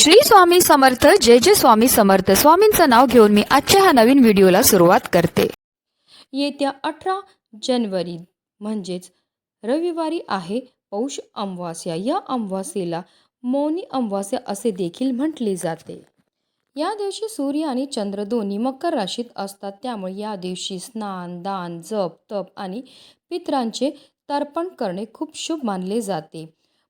श्री स्वामी समर्थ. जय जय स्वामी समर्थ. स्वामींचं नाव घेऊन मी आजच्या ह्या नवीन व्हिडिओला सुरुवात करते. येत्या 18 जानेवारी म्हणजेच रविवारी आहे पौष अमावास्या. या अमावास्येला मौनी अमावास्या असे देखील म्हटले जाते. या दिवशी सूर्य आणि चंद्र दोन्ही मकर राशीत असतात. त्यामुळे या दिवशी स्नान, दान, जप, तप आणि पितरांचे तर्पण करणे खूप शुभ मानले जाते.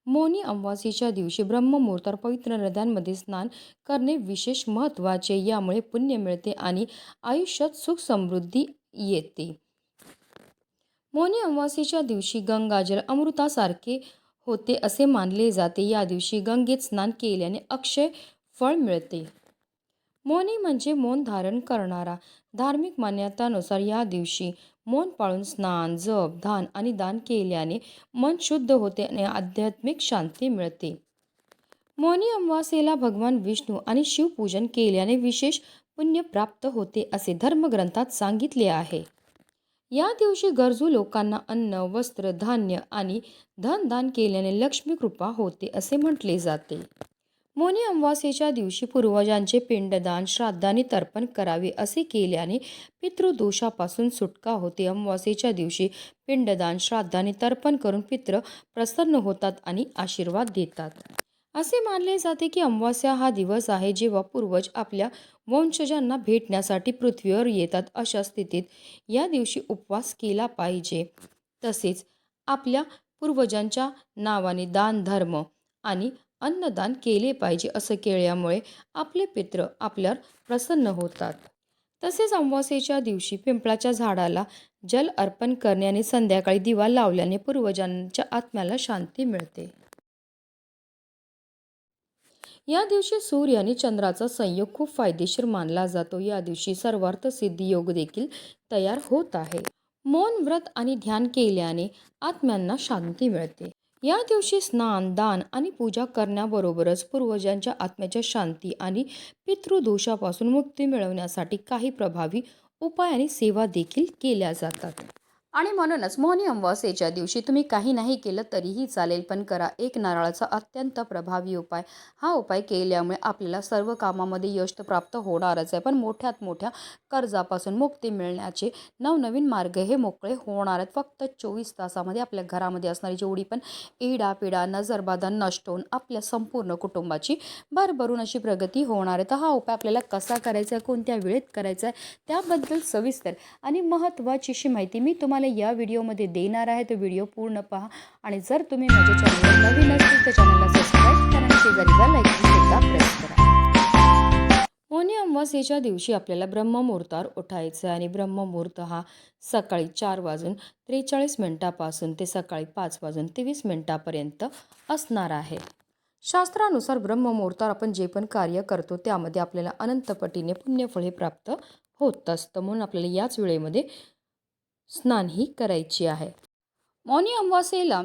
मौनी अमावास्येच्या दिवशी ब्रह्ममुहूर्तावर पवित्र नद्यांमध्ये स्नान करणे विशेष महत्त्वाचे. यामुळे पुण्य मिळते आणि आयुष्यात सुख समृद्धी येते. मौनी अमावास्येच्या दिवशी गंगाजल अमृतासारखे होते असे मानले जाते. या दिवशी गंगेत स्नान केल्याने अक्षय फळ मिळते. मौनी म्हणजे मौन धारण करणारा. धार्मिक मान्यतानुसार या दिवशी मौन पाळून स्नान, जप, ध्यान आणि दान केल्याने मन शुद्ध होते आणि आध्यात्मिक शांती मिळते. मौनी अमावास्येला भगवान विष्णू आणि शिवपूजन केल्याने विशेष पुण्य प्राप्त होते असे धर्मग्रंथात सांगितले आहे. या दिवशी गरजू लोकांना अन्न, वस्त्र, धान्य आणि धन दान केल्याने लक्ष्मी कृपा होते असे म्हटले जाते. मौनी अमावास्येच्या दिवशी पूर्वजांचे पिंडदान, श्राद्ध आणि तर्पण करावे. असे केल्याने पितृदोषापासून सुटका होते. अमावास्येच्या दिवशी पिंडदान, श्राद्ध आणि तर्पण करून पितृ प्रसन्न होतात आणि आशीर्वाद देतात. असे मानले जाते की अमावास्या हा दिवस आहे जेव्हा पूर्वज आपल्या वंशजांना भेटण्यासाठी पृथ्वीवर येतात. अशा स्थितीत या दिवशी उपवास केला पाहिजे. तसेच आपल्या पूर्वजांच्या नावाने दान, धर्म आणि अन्नदान केले पाहिजे. असं केल्यामुळे आपले पितृ आपल्यावर प्रसन्न होतात. तसेच अमावास्येच्या दिवशी पिंपळाच्या झाडाला जल अर्पण करणे आणि संध्याकाळी दिवा लावल्याने पूर्वजांच्या आत्म्याला शांती मिळते. या दिवशी सूर्य आणि चंद्राचा संयोग खूप फायदेशीर मानला जातो. या दिवशी सर्वार्थ सिद्धी योग देखील तयार होत आहे. मौन व्रत आणि ध्यान केल्याने आत्म्यांना शांती मिळते. या दिवशी स्नान, दान आणि पूजा करण्याबरोबरच पूर्वजांच्या आत्म्याच्या शांती आणि पितृदोषापासून मुक्ती मिळवण्यासाठी काही प्रभावी उपाय आणि सेवा देखील केल्या जातात. आणि म्हणूनच मौनी अमावास्येच्या दिवशी तुम्ही काही नाही केलं तरीही चालेल, पण करा. एक नारळाचा अत्यंत प्रभावी उपाय. हा उपाय केल्यामुळे आपल्याला सर्व कामामध्ये यश प्राप्त होणारच आहे, पण मोठ्यात मोठ्या कर्जापासून मुक्ती मिळण्याचे नवनवीन मार्ग हे मोकळे होणार आहेत. फक्त 24 तासामध्ये आपल्या घरामध्ये असणारी जेवढी पण इडापिडा, नजरबाधा नष्ट होऊन आपल्या संपूर्ण कुटुंबाची भरभरून अशी प्रगती होणार आहे. तर हा उपाय आपल्याला कसा करायचा आहे, कोणत्या वेळेत करायचा आहे, त्याबद्दल सविस्तर आणि महत्त्वाची अशी माहिती मी तुम्हाला या व्हिडिओमध्ये देणार आहे. तो व्हिडिओ पूर्ण पहा. आणि जर तुम्ही माझ्या चॅनलवर नवीन असतील तर चॅनलला सबस्क्राईब करा आणि शेजारी बेल आयकॉन सुद्धा प्रेस करा. मौनी अमावास्येच्या दिवशी आपल्याला ब्रह्ममुहूर्तावर उठायचं आहे आणि ब्रह्ममुहूर्त हा सकाळी 4:43 पासून ते सकाळी 5:23 असणार आहे. शास्त्रानुसार ब्रह्ममुहूर्तावर आपण जे पण कार्य करतो त्यामध्ये आपल्याला अनंतपटीने पुण्यफळे प्राप्त होत असतं. म्हणून आपल्याला याच वेळेमध्ये स्नानही करायची आहे. मौनी अमावास्येला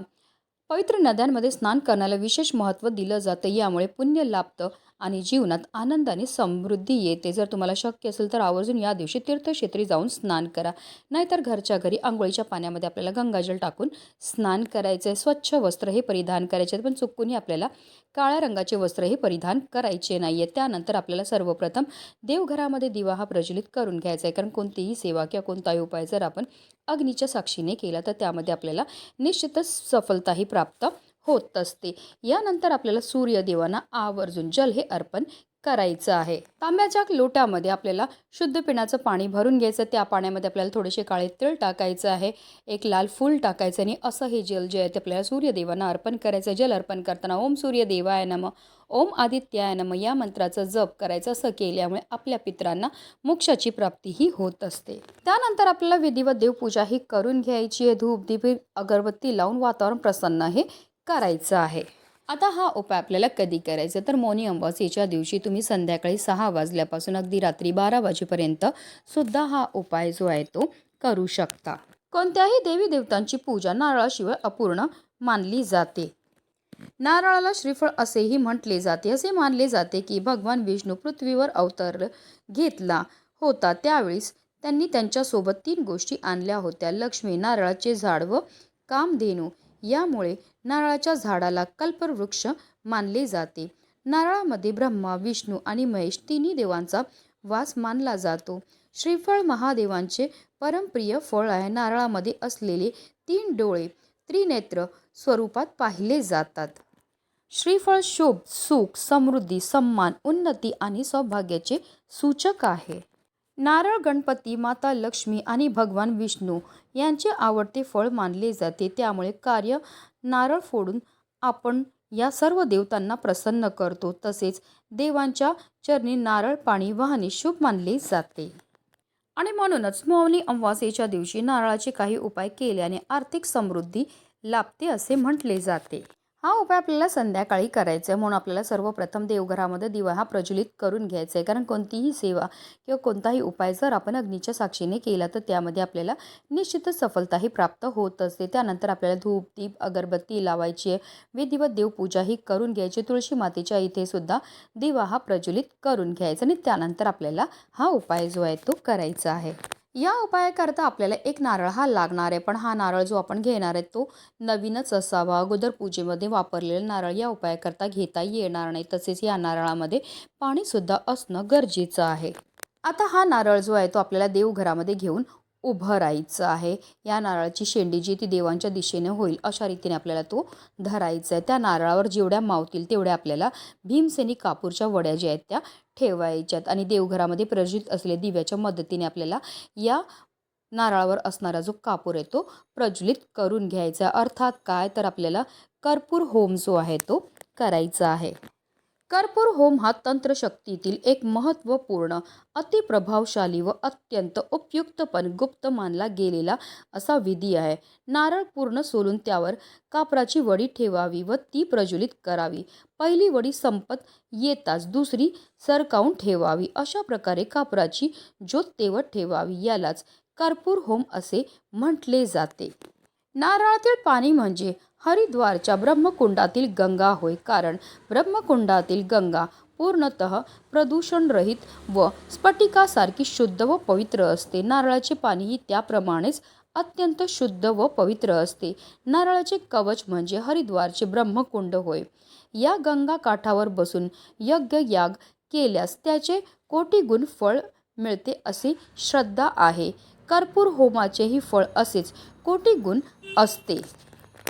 पवित्र नद्यांमध्ये स्नान करण्याला विशेष महत्त्व दिलं जातं. यामुळे पुण्य लाभतं आणि जीवनात आनंद आणि समृद्धी येते. जर तुम्हाला शक्य असेल तर आवर्जून या दिवशी तीर्थक्षेत्री जाऊन स्नान करा. नाहीतर घरच्या घरी आंघोळीच्या पाण्यामध्ये आपल्याला गंगाजल टाकून स्नान करायचं आहे. स्वच्छ वस्त्र हे परिधान करायचे आहेत, पण चुकूनही आपल्याला काळ्या रंगाचे वस्त्र हे परिधान करायचे नाही आहे. त्यानंतर आपल्याला सर्वप्रथम देवघरामध्ये दिवा हा प्रज्वलित करून घ्यायचा आहे. कारण कोणतीही सेवा किंवा कोणताही उपाय जर आपण अग्नीच्या साक्षीने केला तर त्यामध्ये आपल्याला निश्चितच सफलताही प्राप्त होत असते. यानंतर आपल्याला सूर्यदेवांना आवर्जून जल हे अर्पण करायचं आहे. तांब्याच्या लोट्यामध्ये आपल्याला शुद्ध पिण्याचं पाणी भरून घ्यायचं. त्या पाण्यामध्ये आपल्याला थोडेसे काळे तीळ टाकायचं आहे, एक लाल फूल टाकायचं आणि असं हे जल जे आहे ते आपल्याला सूर्यदेवांना अर्पण करायचं. जल अर्पण करताना ओम सूर्यदेवाय नमः, ओम आदित्याय नमः या मंत्राचं जप करायचं. असं केल्यामुळे आपल्या पितरांना मोक्षाची प्राप्तीही होत असते. त्यानंतर आपल्याला विधिवत देवपूजा ही करून घ्यायची आहे. धूप, दीप, अगरबत्ती लावून वातावरण प्रसन्न हे करायचं आहे. आता हा उपाय आपल्याला कधी करायचा तर मौनी अमावास्येच्या दिवशी तुम्ही संध्याकाळी 6 वाजल्यापासून अगदी रात्री 12 वाजेपर्यंत सुद्धा हा उपाय जो आहे तो करू शकता. कोणत्याही देवी देवतांची पूजा नारळाशिवाय अपूर्ण मानली जाते. नारळाला श्रीफळ असेही म्हटले जाते. असे मानले जाते की भगवान विष्णू पृथ्वीवर अवतार घेतला होता त्यावेळेस त्यांनी त्यांच्यासोबत 3 गोष्टी आणल्या होत्या: लक्ष्मी, नारळाचे झाड व कामधेनू. यामुळे नारळाच्या झाडाला कल्पवृक्ष मानले जाते. नारळामध्ये ब्रह्मा, विष्णू आणि महेश तिन्ही देवांचा वास मानला जातो. श्रीफळ महादेवांचे परमप्रिय फळ आहे. नारळामध्ये असलेले 3 डोळे त्रिनेत्र स्वरूपात पाहिले जातात. श्रीफळ शुभ, सुख, समृद्धी, सन्मान, उन्नती आणि सौभाग्याचे सूचक आहे. नारळ गणपती, माता लक्ष्मी आणि भगवान विष्णू यांचे आवडते फळ मानले जाते. त्यामुळे नारळ फोडून आपण या सर्व देवतांना प्रसन्न करतो. तसेच देवांच्या चरणी नारळ पाणी वाहणे शुभ मानले जाते. आणि म्हणूनच मौनी अमावास्येच्या दिवशी नारळाचे काही उपाय केल्याने आर्थिक समृद्धी लाभते असे म्हटले जाते. हा उपाय आपल्याला संध्याकाळी करायचा आहे. म्हणून आपल्याला सर्वप्रथम देवघरामध्ये दिवा हा प्रज्वलित करून घ्यायचा आहे. कारण कोणतीही सेवा किंवा कोणताही उपाय जर आपण अग्नीच्या साक्षीने केला तर त्यामध्ये आपल्याला निश्चितच सफलताही प्राप्त होत असते. त्यानंतर आपल्याला धूप, दीप, अगरबत्ती लावायची आहे. विधिवत देवपूजाही करून घ्यायची. तुळशी मातेच्या इथे सुद्धा दिवा हा प्रज्वलित करून घ्यायचा आणि त्यानंतर आपल्याला हा उपाय जो आहे तो करायचा आहे. या उपायाकरता आपल्याला एक नारळ हा लागणार आहे. पण हा नारळ जो आपण घेणार आहे तो नवीनच असावा. अगोदर पूजेमध्ये वापरलेला नारळ या उपायाकरता घेता येणार नाही. तसेच या नारळामध्ये पाणीसुद्धा असणं गरजेचं आहे. आता हा नारळ जो आहे तो आपल्याला देवघरामध्ये घेऊन उभं राहायचं आहे. या नारळाची शेंडी जी ती देवांच्या दिशेने होईल अशा रीतीने आपल्याला तो धरायचा आहे. त्या नारळावर जेवढ्या मावतील तेवढ्या आपल्याला भीमसेनी कापूरच्या वड्या ज्या आहेत त्या ठेवायच्यात आणि देवघरामध्ये प्रज्वलित असलेल्या दिव्याच्या मदतीने आपल्याला या नारळावर असणारा जो कापूर आहे तो प्रज्वलित करून घ्यायचा. अर्थात काय तर आपल्याला कर्पूर होम जो आहे तो करायचा आहे. कर्पूर होम हा तंत्रशक्तीतील एक महत्त्वपूर्ण, अतिप्रभावशाली व अत्यंत उपयुक्त पण गुप्त मानला गेलेला असा विधी आहे. नारळ पूर्ण सोलून त्यावर कापराची वडी ठेवावी व ती प्रज्वलित करावी. पहिली वडी संपत येताच दुसरी सरकावून ठेवावी. अशा प्रकारे कापराची ज्योत तेवत ठेवावी. यालाच कर्पूर होम असे म्हटले जाते. नारळातील पाणी म्हणजे हरिद्वारच्या ब्रह्मकुंडातील गंगा होय. कारण ब्रह्मकुंडातील गंगा पूर्णतः प्रदूषणरहित व स्फटिकासारखी शुद्ध व पवित्र असते. नारळाचे पाणीही त्याप्रमाणेच अत्यंत शुद्ध व पवित्र असते. नारळाचे कवच म्हणजे हरिद्वारचे ब्रह्मकुंड होय. या गंगा काठावर बसून यज्ञयाग केल्यास त्याचे कोटीगुण फळ मिळते अशी श्रद्धा आहे. कर्पूर होमाचेही फळ असेच कोटीगुण असते.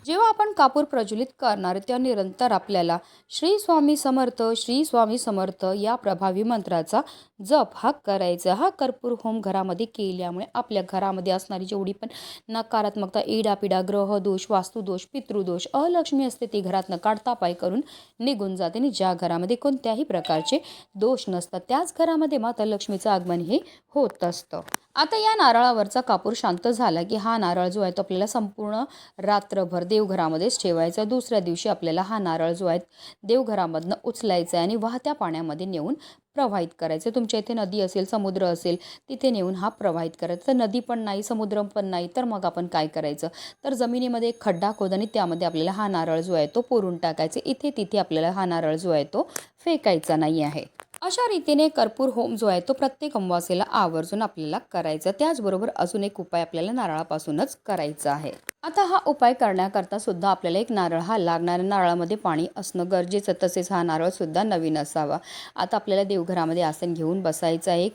जेव्हा आपण कापूर प्रज्वलित करणार त्या निरंतर आपल्याला श्री स्वामी समर्थ, श्री स्वामी समर्थ या प्रभावी मंत्राचा जप हा करायचा. हा कर्पूर होम घरामध्ये केल्यामुळे आपल्या घरामध्ये असणारी जेवढी पण नकारात्मकता, इडापिडा, ग्रहदोष, वास्तुदोष, पितृदोष, अलक्ष्मी असते ती घरातनं काढता पाय करून निघून जाते. आणि ज्या घरामध्ये कोणत्याही प्रकारचे दोष नसतात त्याच घरामध्ये माता लक्ष्मीचं आगमन हे होत असतं. आता या नारळावरचा कापूर शांत झाला की हा नारळ जो आहे तो आपल्याला संपूर्ण रात्रभर देवघरामध्येच ठेवायचा. दुसऱ्या दिवशी आपल्याला हा नारळ जो आहे देवघरामधनं उचलायचा आहे आणि वाहत्या पाण्यामध्ये नेऊन प्रवाहित करायचं. तुमच्या इथे नदी असेल, समुद्र असेल तिथे नेऊन हा प्रवाहित करायचा. तर नदी पण नाही, समुद्र पण नाही तर मग आपण काय करायचं तर जमिनीमध्ये एक खड्डा खोदून त्यामध्ये आपल्याला हा नारळ जो आहे तो पुरून टाकायचा. इथे तिथे आपल्याला हा नारळ जो आहे तो फेकायचा नाही आहे. अशा रीतीने कर्पूर होम जो आहे तो प्रत्येक अमावास्येला आवर्जून आपल्याला करायचा. त्याचबरोबर अजून एक उपाय आपल्याला नारळापासूनच करायचा आहे. आता हा उपाय करण्याकरता सुद्धा आपल्याला एक नारळ हा लागणार. नारळामध्ये पाणी असणं गरजेचं. तसेच हा नारळ सुद्धा नवीन असावा. आता आपल्याला देवघरामध्ये आसन घेऊन बसायचं. एक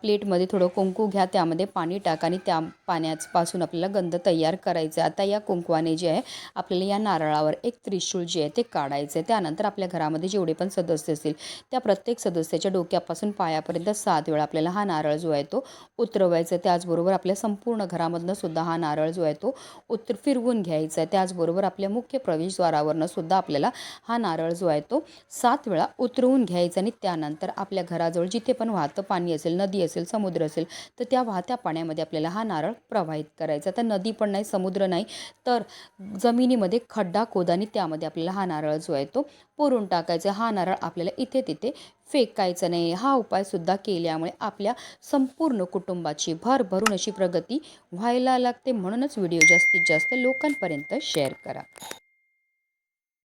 प्लेटमध्ये थोडं कुंकू घ्या, त्यामध्ये पाणी टाका आणि त्या पाण्यापासून आपल्याला गंध तयार करायचा. आता या कुंकवाने जे आहे आपल्याला या नारळावर एक त्रिशूळ जे आहे ते काढायचं. त्यानंतर आपल्या घरामध्ये जेवढे पण सदस्य असतील त्या प्रत्येक सदस्याच्या डोक्यापासून पायापर्यंत 7 वेळा आपल्याला हा नारळ जो आहे तो उतरवायचा. त्याचबरोबर आपल्या संपूर्ण घरामधनं सुद्धा हा नारळ जो आहे तो फिरवून घ्यायचा आहे. त्याचबरोबर आपल्या मुख्य प्रवेशद्वारावरनं सुद्धा आपल्याला हा नारळ जो आहे तो 7 वेळा उतरवून घ्यायचा आणि त्यानंतर आपल्या घराजवळ जिथे पण वाहतं पाणी असेल, नदी असेल, समुद्र असेल तर त्या वाहत्या पाण्यामध्ये आपल्याला हा नारळ प्रवाहित करायचा. तर नदी पण नाही, समुद्र नाही तर जमिनीमध्ये खड्डा खोदानी त्यामध्ये आपल्याला हा नारळ जो आहे तो पुरून टाकायचा. हा नारळ आपल्याला इथे तिथे फेकायचा नाही. हा उपाय सुद्धा केल्यामुळे आपल्या संपूर्ण कुटुंबाची भरभरून अशी प्रगती व्हायला लागते. म्हणूनच व्हिडिओ जास्तीत जास्त लोकांपर्यंत शेअर करा.